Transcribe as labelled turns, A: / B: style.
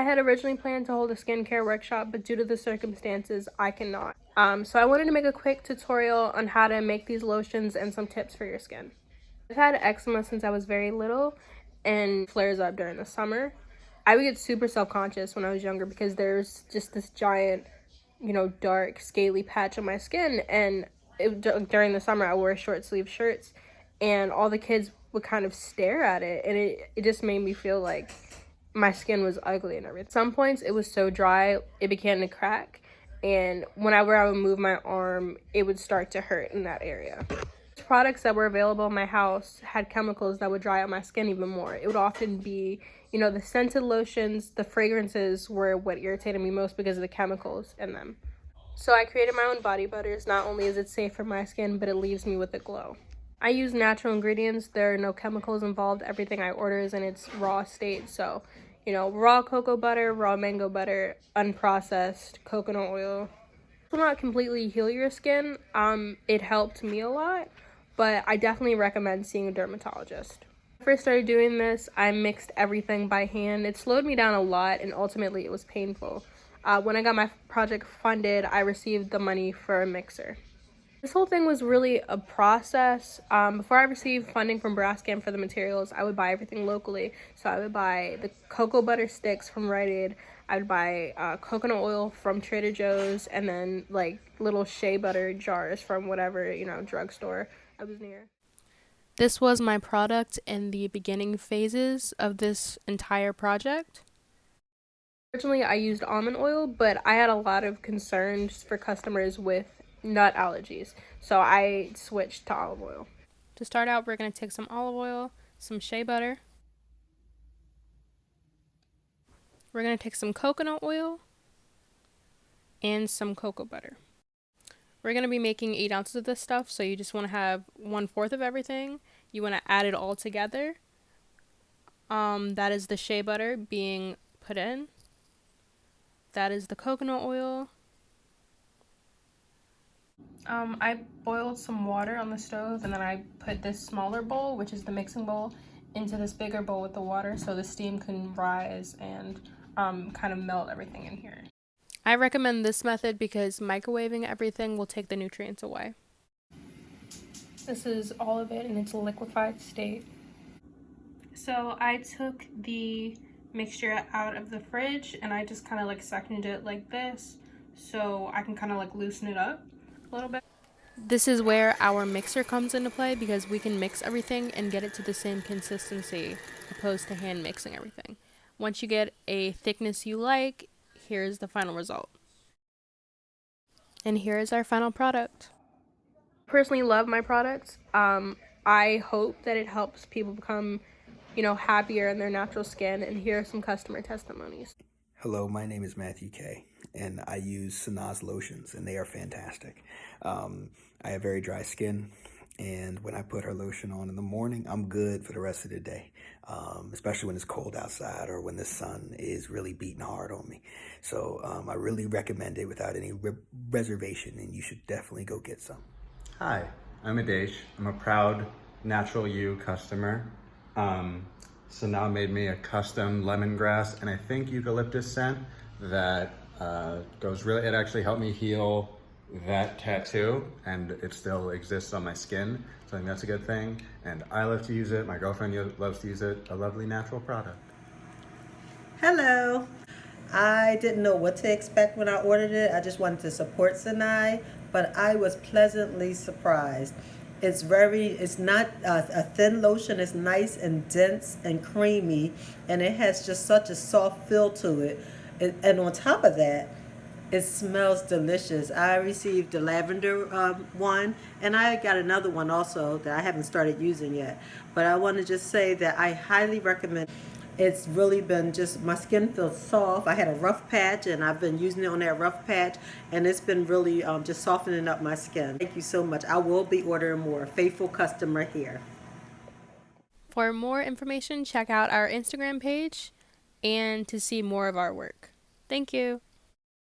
A: had originally planned to hold a skincare workshop, but due to the circumstances, I cannot. So I wanted to make a quick tutorial on how to make these lotions and some tips for your skin. I've had eczema since I was very little and flares up during the summer. I would get super self-conscious when I was younger because there's just this giant, dark, scaly patch on my skin. And during the summer, I wore short sleeve shirts and all the kids would kind of stare at it. And it just made me feel like my skin was ugly and everything. At some points, it was so dry, it began to crack. And whenever I would move my arm, it would start to hurt in that area. Products that were available in my house had chemicals that would dry out my skin even more. It would often be, the scented lotions, the fragrances were what irritated me most because of the chemicals in them. So I created my own body butters. Not only is it safe for my skin, but it leaves me with a glow. I use natural ingredients. There are no chemicals involved. Everything I order is in its raw state. So, raw cocoa butter, raw mango butter, unprocessed coconut oil. It will not completely heal your skin. It helped me a lot, but I definitely recommend seeing a dermatologist. When I first started doing this, I mixed everything by hand. It slowed me down a lot, and ultimately it was painful. When I got my project funded, I received the money for a mixer. This whole thing was really a process. Before I received funding from Braskem for the materials, I would buy everything locally. So I would buy the cocoa butter sticks from Rite Aid. I would buy coconut oil from Trader Joe's, and then like little shea butter jars from whatever, drugstore I was near. This was my product in the beginning phases of this entire project. Originally, I used almond oil, but I had a lot of concerns for customers with nut allergies, so I switched to olive oil. To start out, we're going to take some olive oil, some shea butter. We're going to take some coconut oil and some cocoa butter. We're going to be making 8 ounces of this stuff, so you just want to have 1/4 of everything. You want to add it all together. That is the shea butter being put in. That is the coconut oil. I boiled some water on the stove, and then I put this smaller bowl, which is the mixing bowl, into this bigger bowl with the water so the steam can rise and kind of melt everything in here. I recommend this method because microwaving everything will take the nutrients away. This is all of it in its liquefied state. So I took the mixture out of the fridge and I just kind of sectioned it like this so I can kind of loosen it up a little bit. This is where our mixer comes into play because we can mix everything and get it to the same consistency opposed to hand mixing everything. Once you get a thickness you like, here's the final result. And here is our final product. I personally love my products. I hope that it helps people become, happier in their natural skin, and here are some customer testimonies.
B: Hello, my name is Matthew K, and I use Sanaz lotions, and they are fantastic. I have very dry skin, and when I put her lotion on in the morning, I'm good for the rest of the day, especially when it's cold outside or when the sun is really beating hard on me. So I really recommend it without any reservation, and you should definitely go get some.
C: Hi, I'm Adesh. I'm a proud Natural You customer. Sanaa made me a custom lemongrass and I think eucalyptus scent that it actually helped me heal that tattoo, and it still exists on my skin. So I think that's a good thing. And I love to use it. My girlfriend loves to use it. A lovely natural product.
D: Hello. I didn't know what to expect when I ordered it. I just wanted to support Sinai, but I was pleasantly surprised. It's not a thin lotion. It's nice and dense and creamy, and it has just such a soft feel to it. And on top of that, it smells delicious. I received the lavender one, and I got another one also that I haven't started using yet. But I want to just say that I highly recommend. It's really been my skin feels soft. I had a rough patch, and I've been using it on that rough patch, and it's been really just softening up my skin. Thank you so much. I will be ordering more. Faithful customer here.
A: For more information, check out our Instagram page and to see more of our work. Thank you.